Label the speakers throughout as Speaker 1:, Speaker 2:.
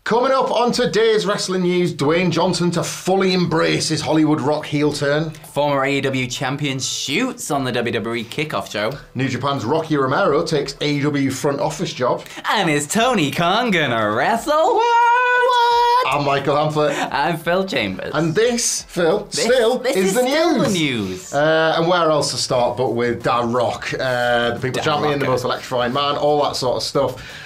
Speaker 1: Coming up on today's wrestling news, Dwayne Johnson to fully embrace his Hollywood Rock heel turn.
Speaker 2: Former AEW champion shoots on the WWE Kickoff show.
Speaker 1: New Japan's Rocky Romero takes AEW front office job.
Speaker 2: And is Tony Khan gonna wrestle?
Speaker 1: What? I'm Michael Hamflett.
Speaker 2: I'm Phil Chambers.
Speaker 1: And this, Phil,
Speaker 2: This
Speaker 1: is the news.
Speaker 2: The news.
Speaker 1: And where else to start but with Da Rock, the People Champion, the most electrifying man, all that sort of stuff.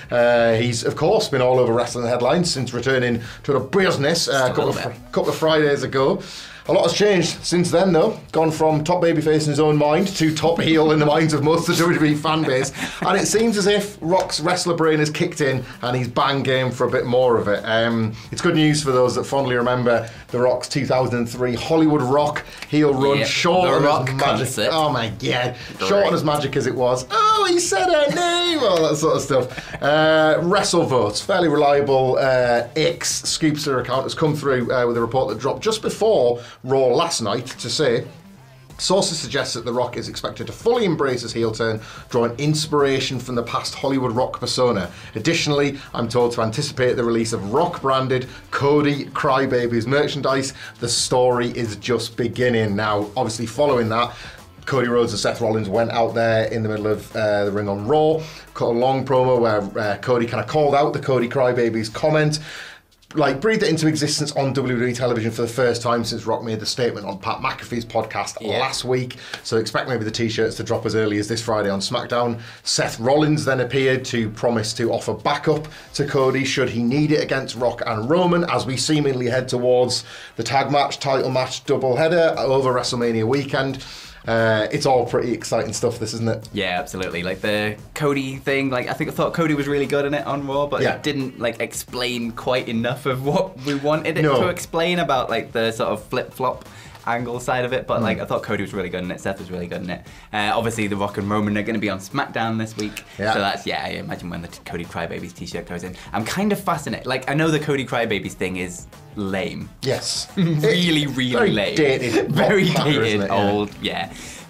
Speaker 1: He's, of course, been all over wrestling headlines since returning to the business a couple of Fridays ago. A lot has changed since then, though. Gone from top babyface in his own mind to top heel in the minds of most of the WWE fan base. And it seems as if Rock's wrestler brain has kicked in and he's bang game for a bit more of it. It's good news for those that fondly remember the Rock's 2003 Hollywood Rock heel run. Short and as magic.
Speaker 2: Concert.
Speaker 1: Oh my God. Short and as magic as it was. Oh, he said her name. All that sort of stuff. WrestleVotes, fairly reliable X Scoopster account, has come through with a report that dropped just before Raw last night to say sources suggest that The Rock is expected to fully embrace his heel turn, drawing inspiration from the past Hollywood Rock persona. Additionally, I'm told to anticipate the release of Rock-branded Cody Crybabies merchandise. The story is just beginning. Now, obviously following that, Cody Rhodes and Seth Rollins went out there in the middle of the ring on Raw, cut a long promo where Cody kind of called out the Cody Crybabies comment, like breathed it into existence on WWE television for the first time since Rock made the statement on Pat McAfee's podcast last week. So expect maybe the t-shirts to drop as early as this Friday on SmackDown. Seth Rollins then appeared to promise to offer backup to Cody should he need it against Rock and Roman as we seemingly head towards the tag match, title match doubleheader over WrestleMania weekend. It's all pretty exciting stuff, this, isn't it?
Speaker 2: Yeah, absolutely. Like the Cody thing, like I thought Cody was really good in it on Raw, but it didn't like explain quite enough of what we wanted it to explain about like the sort of flip-flop angle side of it, but like I thought Cody was really good in it, Seth was really good in it. Obviously the Rock and Roman are going to be on SmackDown this week, so that's, I imagine when the Cody Crybabies t-shirt goes in. I'm kind of fascinated, like I know the Cody Crybabies thing is lame.
Speaker 1: Yes.
Speaker 2: really
Speaker 1: very
Speaker 2: lame.
Speaker 1: Dated.
Speaker 2: Very dated, old,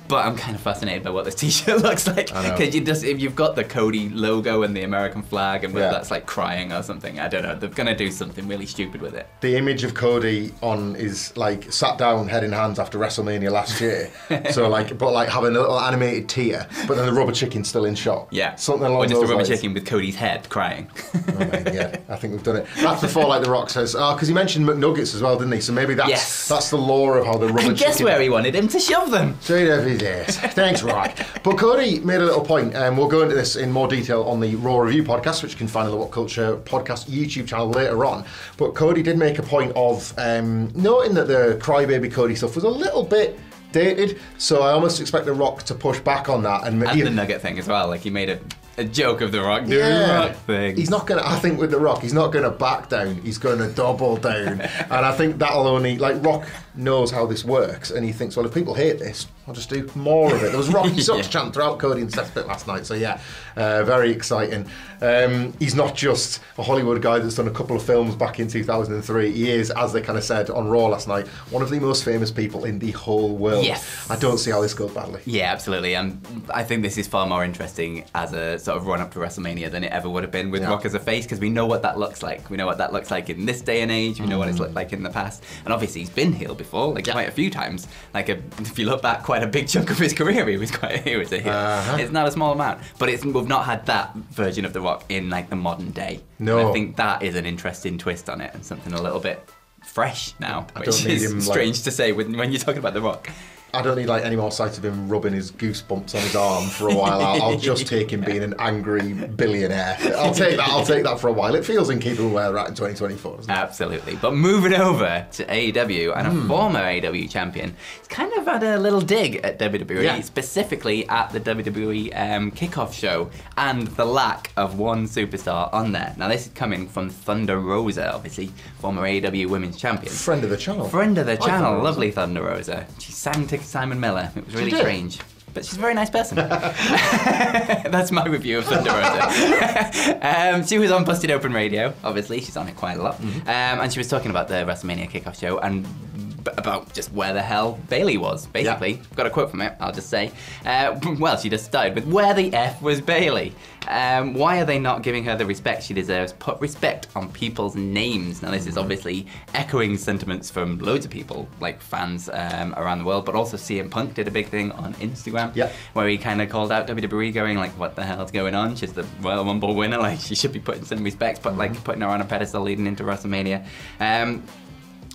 Speaker 2: But I'm kind of fascinated by what this t-shirt looks like, because if you've got the Cody logo and the American flag, and whether that's like crying or something, I don't know. They're gonna do something really stupid with it.
Speaker 1: The image of Cody on is like sat down, head in hands after WrestleMania last year. So like, but like having a little animated tear, but then the rubber chicken's still in shot.
Speaker 2: Yeah,
Speaker 1: something along those lines.
Speaker 2: Or just a rubber chicken with Cody's head crying.
Speaker 1: I think we've done it. That's before like The Rock says, because he mentioned McNuggets as well, didn't he? So maybe that's the lore of how the rubber chicken.
Speaker 2: Guess where he wanted him to shove them.
Speaker 1: Straight over his ass. Thanks, Rock. But Cody made a little point, and we'll go into this in more detail on the Raw Review podcast, which you can find on the What Culture podcast YouTube channel later on. But Cody did make a point of noting that the Crybaby Cody stuff was a little bit dated, so I almost expect The Rock to push back on that. And
Speaker 2: the Nugget thing as well, like he made a joke of The Rock doing The Rock thing.
Speaker 1: He's not going to, I think with The Rock, he's not going to back down, he's going to double down. And I think that'll only, like Rock knows how this works, and he thinks, well, if people hate this, I'll just do more of it. There was Rocky Sucks chant throughout Cody and Seth's bit last night, so very exciting. He's not just a Hollywood guy that's done a couple of films back in 2003. He is, as they kind of said on Raw last night, one of the most famous people in the whole world.
Speaker 2: Yes.
Speaker 1: I don't see how this goes badly.
Speaker 2: Yeah, absolutely. And I think this is far more interesting as a sort of run-up to WrestleMania than it ever would have been with Rock as a face, because we know what that looks like. We know what that looks like in this day and age. We know what it's looked like in the past. And obviously he's been heel before, like quite a few times. Like if you look back quite a big chunk of his career, he was a heel. It's not a small amount. But we've not had that version of The Rock in like the modern day.
Speaker 1: No.
Speaker 2: And I think that is an interesting twist on it, and something a little bit fresh now, which
Speaker 1: need
Speaker 2: is
Speaker 1: him,
Speaker 2: strange to say when you're talking about The Rock.
Speaker 1: I don't need like any more sight of him rubbing his goosebumps on his arm for a while. I'll just take him being an angry billionaire. I'll take that for a while. It feels in keeping with where we're at in 2024, doesn't it?
Speaker 2: Absolutely. But moving over to AEW, and a former AEW champion, he's kind of had a little dig at WWE, specifically at the WWE Kickoff show, and the lack of one superstar on there. Now this is coming from Thunder Rosa, obviously former AEW Women's Champion.
Speaker 1: Friend of the channel.
Speaker 2: Friend of the channel, lovely Thunder Rosa. She sang to Simon Miller. It was really strange. But she's a very nice person. That's my review of Thunder Rosa. She was on Busted Open Radio, obviously. She's on it quite a lot. And she was talking about the WrestleMania Kickoff show, and about just where the hell Bayley was, basically. Yeah. Got a quote from it, I'll just say. Well, she just started with, "Where the F was Bayley? Why are they not giving her the respect she deserves? Put respect on people's names." Now, this is obviously echoing sentiments from loads of people, like fans around the world, but also CM Punk did a big thing on Instagram, where he kind of called out WWE, going like, "What the hell's going on? She's the Royal Rumble winner, like she should be put in some respect," but like putting her on a pedestal leading into WrestleMania.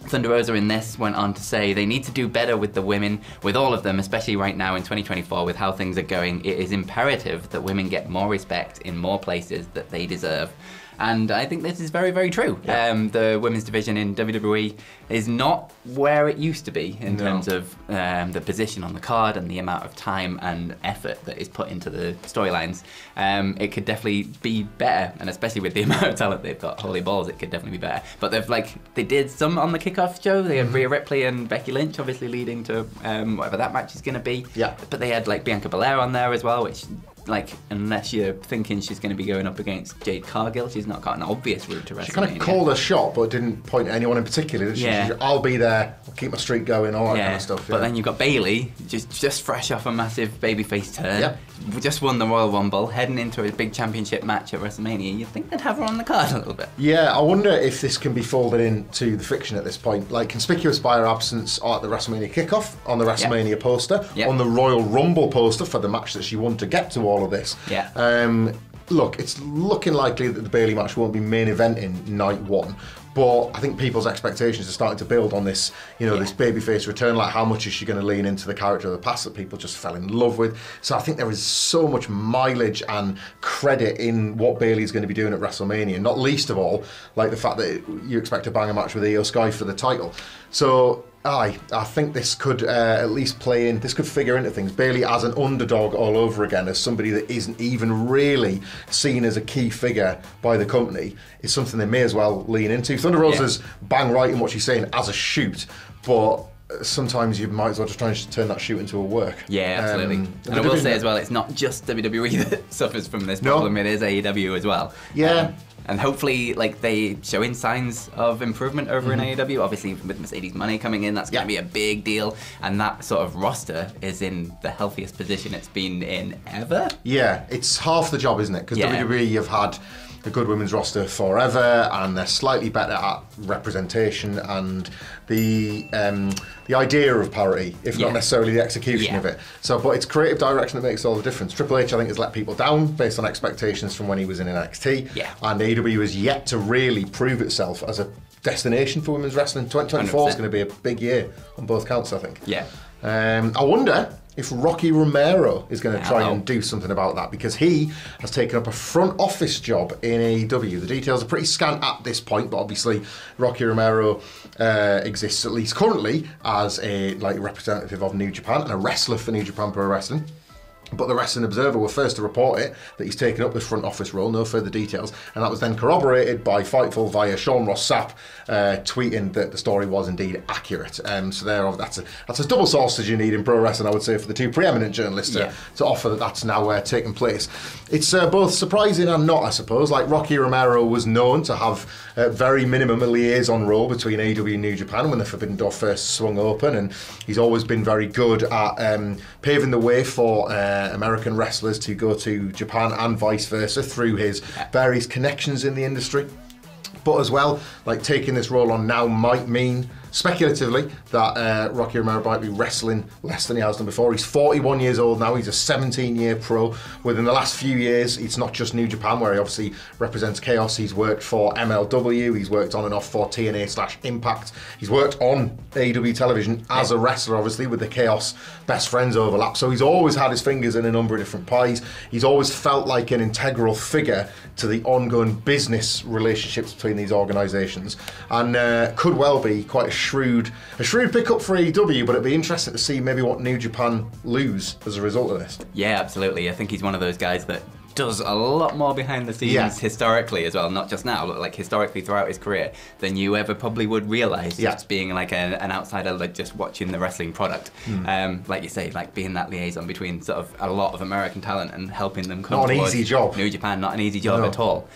Speaker 2: Thunder Rosa in this went on to say they need to do better with the women, with all of them, especially right now in 2024 with how things are going. It is imperative that women get more respect in more places that they deserve. And I think this is very, very true. Yeah. The women's division in WWE is not where it used to be in terms of the position on the card and the amount of time and effort that is put into the storylines. It could definitely be better, and especially with the amount of talent they've got, holy balls, it could definitely be better. But they did some on the Kickoff show. They had Rhea Ripley and Becky Lynch, obviously leading to whatever that match is going to be. Yeah. But they had like Bianca Belair on there as well, which, like, unless you're thinking she's going to be going up against Jade Cargill, she's not got an obvious route to WrestleMania. She kind of
Speaker 1: called her shot, but didn't point at anyone in particular, did she? Yeah. I'll be there, I'll keep my streak going, all that kind of stuff.
Speaker 2: But then you've got Bayley, just fresh off a massive babyface turn, just won the Royal Rumble, heading into a big championship match at WrestleMania. You'd think they'd have her on the card a little bit.
Speaker 1: Yeah, I wonder if this can be folded into the fiction at this point. Like, conspicuous by her absence at the WrestleMania Kickoff, on the WrestleMania poster, on the Royal Rumble poster for the match that she won to get to all of this.
Speaker 2: Yeah.
Speaker 1: Look, it's looking likely that the Bayley match won't be main eventing night one, but I think people's expectations are starting to build on this, this babyface return. Like, how much is she going to lean into the character of the past that people just fell in love with? So I think there is so much mileage and credit in what Bayley's going to be doing at WrestleMania, not least of all, like the fact that you expect a banger match with Io Sky for the title. So I think this could at least play in, this could figure into things. Bayley as an underdog all over again, as somebody that isn't even really seen as a key figure by the company, is something they may as well lean into. Thunder Rosa's bang right in what she's saying as a shoot, but sometimes you might as well just try and turn that shoot into a work.
Speaker 2: Yeah, absolutely. And I will say as well, it's not just WWE that suffers from this problem, it is AEW as well.
Speaker 1: Yeah.
Speaker 2: And hopefully, like, they showing signs of improvement over in AEW. Obviously, with Mercedes money coming in, that's going to be a big deal. And that sort of roster is in the healthiest position it's been in ever. Yeah,
Speaker 1: it's half the job, isn't it? Because WWE have had a good women's roster forever, and they're slightly better at representation and the idea of parity, if not necessarily the execution of it. So, but it's creative direction that makes all the difference. Triple H, I think, has let people down based on expectations from when he was in NXT, and AEW has yet to really prove itself as a destination for women's wrestling. 2024 is going to be a big year on both counts, I think.
Speaker 2: Yeah.
Speaker 1: I wonder if Rocky Romero is going to try and do something about that, because he has taken up a front office job in AEW. The details are pretty scant at this point, but obviously Rocky Romero exists, at least currently, as a representative of New Japan and a wrestler for New Japan Pro Wrestling. But the Wrestling Observer were first to report it, that he's taken up this front office role, no further details, and that was then corroborated by Fightful via Sean Ross Sapp tweeting that the story was indeed accurate. So that's as double sourced as you need in pro wrestling, I would say, for the two preeminent journalists to offer that that's now taken place. It's both surprising and not, I suppose. Like, Rocky Romero was known to have very minimum a liaison role between AEW and New Japan when the Forbidden Door first swung open, and he's always been very good at paving the way for American wrestlers to go to Japan and vice versa through his various connections in the industry. But as well, like, taking this role on now might mean, speculatively, that Rocky Romero might be wrestling less than he has done before. He's 41 years old now. He's a 17-year pro. Within the last few years, it's not just New Japan, where he obviously represents Chaos. He's worked for MLW. He's worked on and off for TNA/Impact. He's worked on AEW television as a wrestler, obviously, with the Chaos Best Friends overlap. So he's always had his fingers in a number of different pies. He's always felt like an integral figure to the ongoing business relationships between these organisations, and could well be quite a shrewd pickup for AEW, but it'd be interesting to see maybe what New Japan lose as a result of this.
Speaker 2: Yeah, absolutely. I think he's one of those guys that does a lot more behind the scenes historically as well, not just now, but like historically throughout his career, than you ever probably would realise just being like an outsider, like just watching the wrestling product. Like you say, like being that liaison between sort of a lot of American talent and helping them come
Speaker 1: Not an easy job.
Speaker 2: New Japan, not an easy job at all.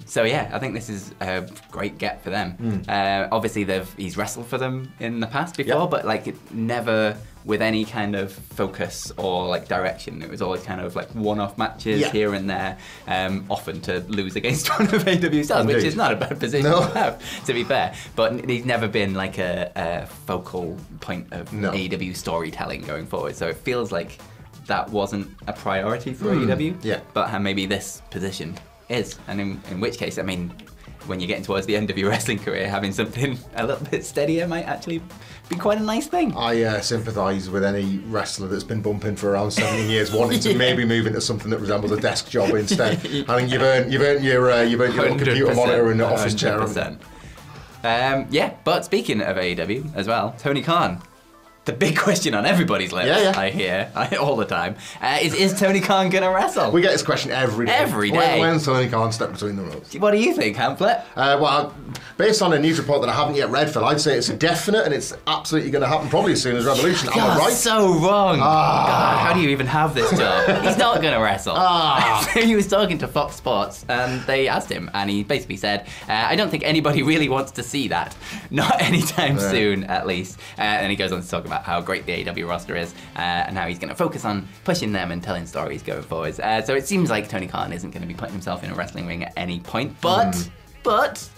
Speaker 2: So yeah, I think this is a great get for them. Obviously he's wrestled for them in the past before, but like never with any kind of focus or like direction. It was always kind of like one-off matches here and there, often to lose against one of AEW's stars, which is not a bad position to have, to be fair. But he's never been like a focal point of AEW storytelling going forward. So it feels like that wasn't a priority for AEW, but maybe this position is. And in which case, I mean, when you're getting towards the end of your wrestling career, having something a little bit steadier might actually be quite a nice thing. I
Speaker 1: sympathise with any wrestler that's been bumping for around 17 years, wanting to maybe move into something that resembles a desk job instead. I think you've earned your little computer monitor and office chair.
Speaker 2: 100%. But speaking of AEW as well, Tony Khan. The big question on everybody's lips, I hear all the time, is Tony Khan going to wrestle?
Speaker 1: We get this question every day.
Speaker 2: Every day.
Speaker 1: When's Tony Khan step between the ropes?
Speaker 2: What do you think, Hamlet?
Speaker 1: Well, based on a news report that I haven't yet read, Phil, I'd say it's a definite and it's absolutely going to happen probably as soon as Revolution. Am I right?
Speaker 2: So wrong. God, how do you even have this job? He's not going to wrestle. He was talking to Fox Sports and they asked him and he basically said, I don't think anybody really wants to see that. Not anytime soon, at least. And he goes on to talk about how great the AEW roster is and how he's going to focus on pushing them and telling stories going forwards. So it seems like Tony Khan isn't going to be putting himself in a wrestling ring at any point, but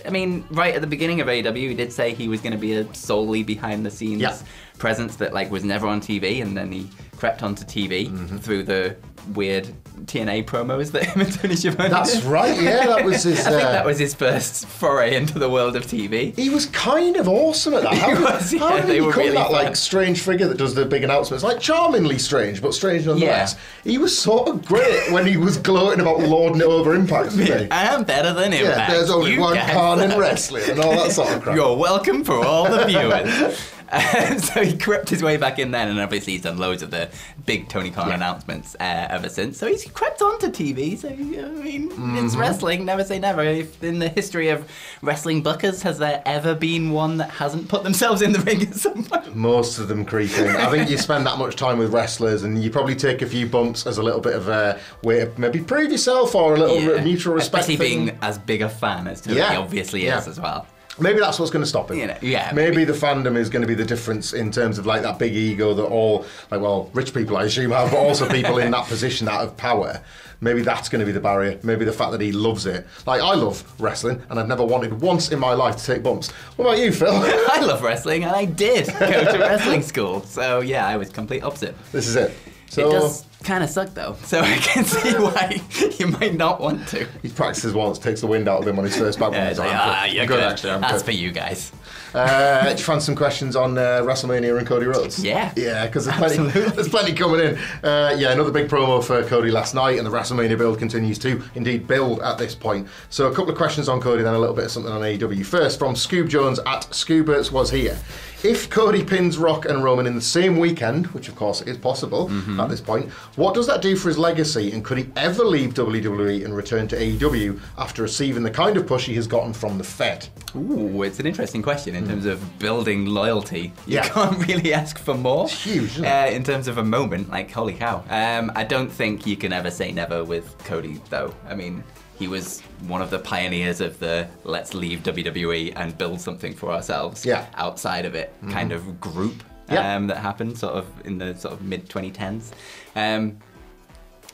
Speaker 2: I mean, right at the beginning of AEW, he did say he was going to be a solely behind-the-scenes presence that like was never on TV, and then he crept onto TV through the weird TNA promos that him and Tony Schiavone
Speaker 1: That's
Speaker 2: did.
Speaker 1: right, yeah, that was his...
Speaker 2: I think that was his first foray into the world of TV.
Speaker 1: He was kind of awesome at that. How did he become really that like strange figure that does the big announcements? Like charmingly strange, but strange nonetheless. He was sort of great when he was gloating about lording it over Impact.
Speaker 2: I am better than Impact.
Speaker 1: Yeah, there's only one Khan in wrestling and all that sort of crap.
Speaker 2: You're welcome for all the viewers. So he crept his way back in then, and obviously he's done loads of the big Tony Khan announcements ever since. So he's crept onto TV, so I mean, it's wrestling, never say never. If in the history of wrestling buckers, has there ever been one that hasn't put themselves in the ring at some point?
Speaker 1: Most of them creeping. I think you spend that much time with wrestlers and you probably take a few bumps as a little bit of a way to maybe prove yourself or a little mutual respect.
Speaker 2: Especially being as big a fan as Tony obviously is as well.
Speaker 1: Maybe that's what's going to stop him. Maybe the fandom is going to be the difference in terms of like that big ego that all, like, well, rich people I assume have, but also people in that position that have power. Maybe that's going to be the barrier. Maybe the fact that he loves it. Like, I love wrestling and I've never wanted once in my life to take bumps. What about you, Phil?
Speaker 2: I love wrestling and I did go to wrestling school. So yeah, I was complete opposite.
Speaker 1: This is it.
Speaker 2: So, it does kind of suck though, so I can see why you might not want to.
Speaker 1: He practices once, takes the wind out of him on his first back.
Speaker 2: You're good. Actually, That's for you guys.
Speaker 1: Do you fancy some questions on WrestleMania and Cody Rhodes?
Speaker 2: Yeah,
Speaker 1: because there's plenty coming in. Another big promo for Cody last night, and the WrestleMania build continues to indeed build at this point. So a couple of questions on Cody, then a little bit of something on AEW. First, from Scoob Jones at Scoobers was here. If Cody pins Rock and Roman in the same weekend, which of course is possible at this point, what does that do for his legacy, and could he ever leave WWE and return to AEW after receiving the kind of push he has gotten from the Fed?
Speaker 2: Ooh, it's an interesting question in terms of building loyalty. You can't really ask for more.
Speaker 1: It's huge, isn't it?
Speaker 2: In terms of a moment, like, holy cow. I don't think you can ever say never with Cody, though. I mean, he was one of the pioneers of the let's leave WWE and build something for ourselves outside of it kind of group that happened sort of in the sort of mid-2010s.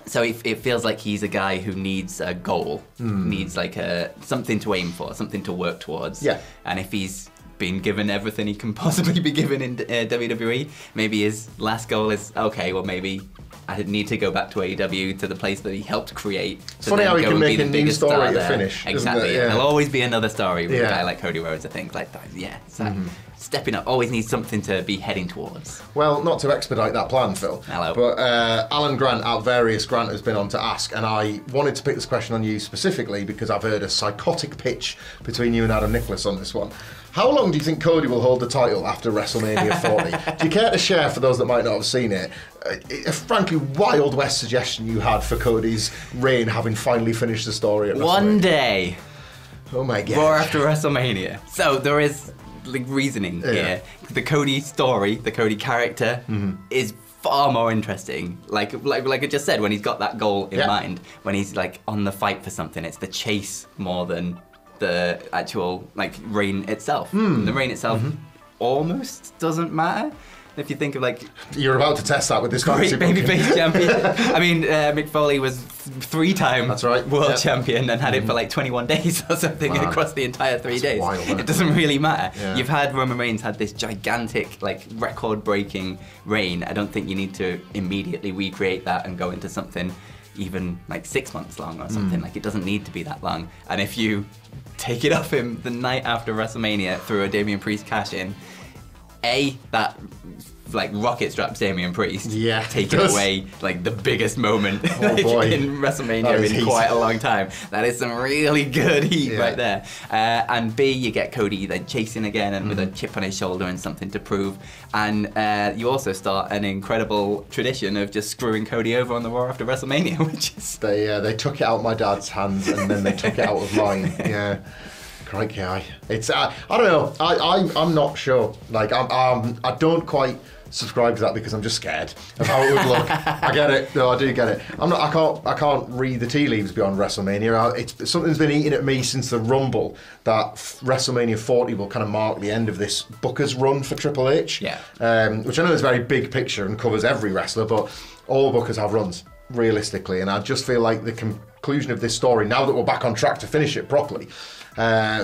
Speaker 2: So it feels like he's a guy who needs a goal, needs like something to aim for, something to work towards. Yeah. And if he's been given everything he can possibly be given in WWE, maybe his last goal is, okay, well maybe I need to go back to AEW, to the place that he helped create.
Speaker 1: It's funny how he can make a new story to finish.
Speaker 2: Exactly. There'll always be another story with a guy like Cody Rhodes, I think. Like that. Yeah. So stepping up always needs something to be heading towards.
Speaker 1: Well, not to expedite that plan, Phil.
Speaker 2: Hello.
Speaker 1: But Alan Grant at Various Grant has been on to ask, and I wanted to pick this question on you specifically because I've heard a psychotic pitch between you and Adam Nicholas on this one. How long long do you think Cody will hold the title after WrestleMania 40? Do you care to share, for those that might not have seen it, a frankly Wild West suggestion you had for Cody's reign, having finally finished the story at WrestleMania?
Speaker 2: One day.
Speaker 1: Oh my God.
Speaker 2: Raw after WrestleMania. So there is like reasoning here. The Cody story, the Cody character is far more interesting. Like I just said, when he's got that goal in mind, when he's like on the fight for something, it's the chase more than the actual like reign itself. The reign itself almost doesn't matter. If you think of like...
Speaker 1: You're about to test that with this
Speaker 2: great babyface champion. I mean, Mick Foley was 3-time world champion and had it for like 21 days or something across the entire 3 days.
Speaker 1: Wild,
Speaker 2: it doesn't really matter. Yeah. You've had Roman Reigns had this gigantic, like record-breaking reign. I don't think you need to immediately recreate that and go into something even like 6 months long or something. Like, it doesn't need to be that long. And if you take it off him the night after WrestleMania through a Damian Priest cash-in, that like rocket straps Damian Priest, taking away like the biggest moment in WrestleMania in quite a long time. That is some really good heat right there. And B, you get Cody then chasing again and with a chip on his shoulder and something to prove. And you also start an incredible tradition of just screwing Cody over on the Raw after WrestleMania, which is...
Speaker 1: They took it out of my dad's hands and then they took it out of mine. Yeah. Crikey, it's I don't know. I'm not sure. Like I don't quite subscribe to that because I'm just scared of how it would look. I get it. No, I do get it. I can't read the tea leaves beyond WrestleMania. Something's been eating at me since the Rumble that WrestleMania 40 will kind of mark the end of this Booker's run for Triple H.
Speaker 2: Yeah.
Speaker 1: Which I know is a very big picture and covers every wrestler, but all Bookers have runs realistically, and I just feel like the conclusion of this story, now that we're back on track to finish it properly,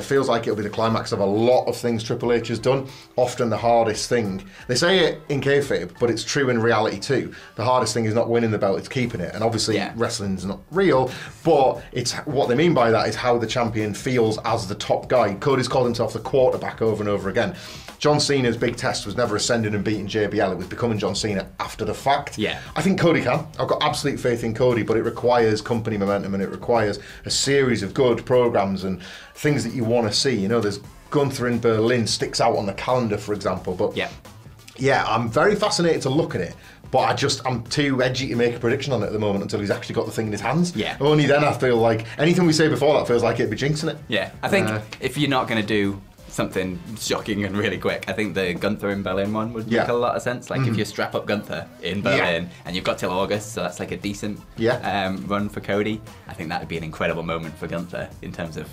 Speaker 1: feels like it'll be the climax of a lot of things Triple H has done. Often the hardest thing, they say it in kayfabe, but it's true in reality too. The hardest thing is not winning the belt, it's keeping it. And obviously wrestling's not real, but it's what they mean by that is how the champion feels as the top guy. Cody's called himself the quarterback over and over again. John Cena's big test was never ascending and beating JBL, it was becoming John Cena after the fact.
Speaker 2: Yeah.
Speaker 1: I think Cody can. I've got absolute faith in Cody, but it requires company momentum and it requires a series of good programs and things that you want to see. You know, there's Gunther in Berlin sticks out on the calendar, for example. But yeah, I'm very fascinated to look at it. But I'm too edgy to make a prediction on it at the moment until he's actually got the thing in his hands.
Speaker 2: Yeah.
Speaker 1: Only then I feel like anything we say before that feels like it'd be jinxing it.
Speaker 2: Yeah. I think if you're not going to do something shocking and really quick, I think the Gunther in Berlin one would make a lot of sense. Like if you strap up Gunther in Berlin and you've got till August, so that's like a decent run for Cody. I think that would be an incredible moment for Gunther in terms of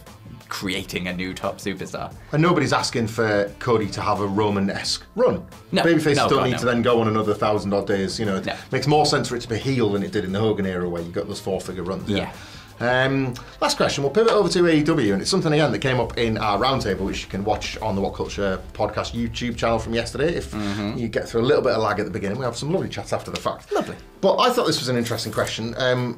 Speaker 2: creating a new top superstar.
Speaker 1: And nobody's asking for Cody to have a Roman-esque run. No. Babyfaces don't need to then go on another 1,000 odd days. You know, it makes more sense for it to be heel than it did in the Hogan era where you got those 4-figure runs.
Speaker 2: Yeah.
Speaker 1: Last question, we'll pivot over to AEW, and it's something again that came up in our roundtable, which you can watch on the What Culture podcast YouTube channel from yesterday. If you get through a little bit of lag at the beginning, we have some lovely chats after the fact.
Speaker 2: Lovely.
Speaker 1: But I thought this was an interesting question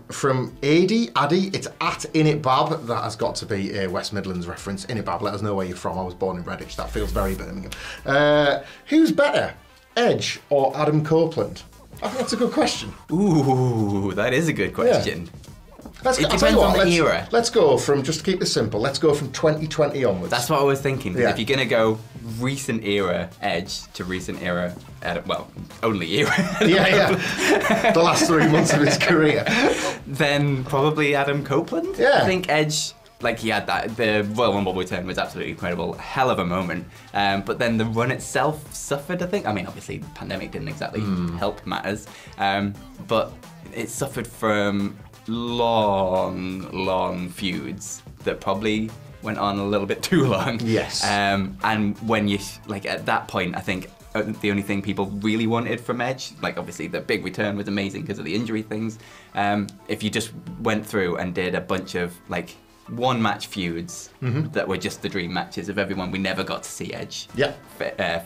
Speaker 1: from Addy. It's at InitBab. That has got to be a West Midlands reference. InitBab, let us know where you're from. I was born in Redditch. That feels very Birmingham. Who's better, Edge or Adam Copeland? I think that's a good question.
Speaker 2: Ooh, that is a good question. Yeah.
Speaker 1: It depends on the era. Let's go from, just to keep this simple, let's go from 2020 onwards.
Speaker 2: That's what I was thinking. If you're going to go recent era Edge to recent era, well, only era.
Speaker 1: The last 3 months of his career.
Speaker 2: Then probably Adam Copeland.
Speaker 1: Yeah.
Speaker 2: I think Edge, like he had that, the Royal Rumble return was absolutely incredible. Hell of a moment. But then the run itself suffered, I think. I mean, obviously the pandemic didn't exactly help matters. But it suffered from long feuds that probably went on a little bit too long.
Speaker 1: Yes.
Speaker 2: And when you, like at that point, I think the only thing people really wanted from Edge, like obviously the big return was amazing because of the injury things. If you just went through and did a bunch of like one-match feuds that were just the dream matches of everyone we never got to see Edge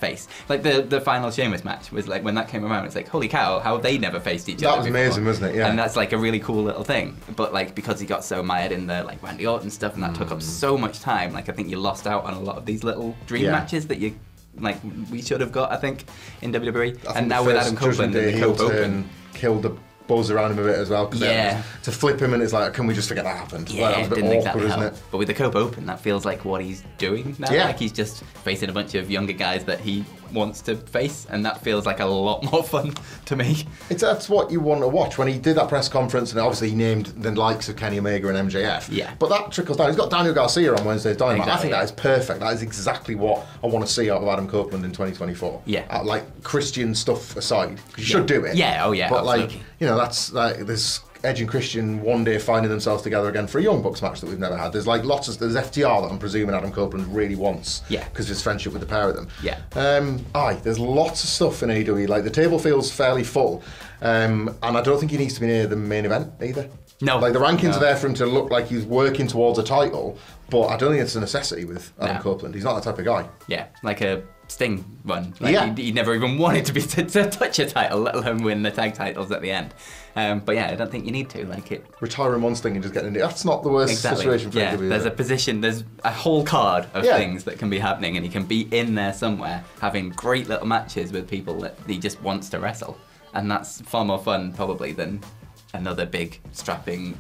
Speaker 2: face. Like the final Sheamus match was like, when that came around, it's like, holy cow, how have they never faced each other?
Speaker 1: That was amazing, wasn't it? Yeah.
Speaker 2: And that's like a really cool little thing. But like, because he got so mired in the like Randy Orton stuff and that took up so much time, like I think you lost out on a lot of these little dream matches that you, like, we should have got, I think, in WWE. And now with Adam Copeland and the Cope Open,
Speaker 1: killed the buzz around him a bit as well. Because to flip him and it's like, can we just forget that happened?
Speaker 2: Yeah,
Speaker 1: that was a bit awkward, isn't it?
Speaker 2: But with the Cope Open, that feels like what he's doing now.
Speaker 1: Yeah.
Speaker 2: Like he's just facing a bunch of younger guys that he wants to face, and that feels like a lot more fun to me.
Speaker 1: That's what you want to watch. When he did that press conference, and obviously he named the likes of Kenny Omega and MJF.
Speaker 2: Yeah.
Speaker 1: But that trickles down. He's got Daniel Garcia on Wednesday's Dynamite.
Speaker 2: Exactly,
Speaker 1: I think that is perfect. That is exactly what I want to see out of Adam Copeland in 2024.
Speaker 2: Yeah.
Speaker 1: Like Christian stuff aside, because you should do it.
Speaker 2: Yeah. Oh yeah.
Speaker 1: But
Speaker 2: absolutely.
Speaker 1: like, you know, that's like there's Edge and Christian one day finding themselves together again for a Young Bucks match that we've never had. There's like there's FTR that I'm presuming Adam Copeland really wants.
Speaker 2: Yeah.
Speaker 1: Because of his friendship with the pair of them.
Speaker 2: Yeah.
Speaker 1: There's lots of stuff in AEW. Like the table feels fairly full, and I don't think he needs to be near the main event either.
Speaker 2: No.
Speaker 1: Like the rankings are there for him to look like he's working towards a title, but I don't think it's a necessity with Adam Copeland. He's not that type of guy.
Speaker 2: Yeah, like a Sting run. Like he never even wanted to touch a title, let alone win the tag titles at the end. But yeah, I don't think you need to. Like it.
Speaker 1: Retire in one Sting and just get in it. That's not the worst situation for AEW.
Speaker 2: There's a position, there's a whole card of things that can be happening, and he can be in there somewhere having great little matches with people that he just wants to wrestle. And that's far more fun probably than another big strapping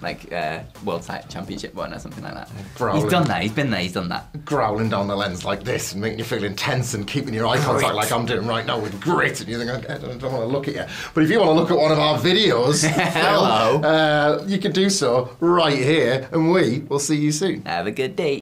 Speaker 2: World Championship one or something like that.
Speaker 1: Growling.
Speaker 2: He's done that, he's been there, he's done that.
Speaker 1: Growling down the lens like this and making you feel intense and keeping your eye contact like I'm doing right now with grit, and you think, okay, I don't want to look at you. But if you want to look at one of our videos, Phil, you can do so right here, and we will see you soon.
Speaker 2: Have a good day.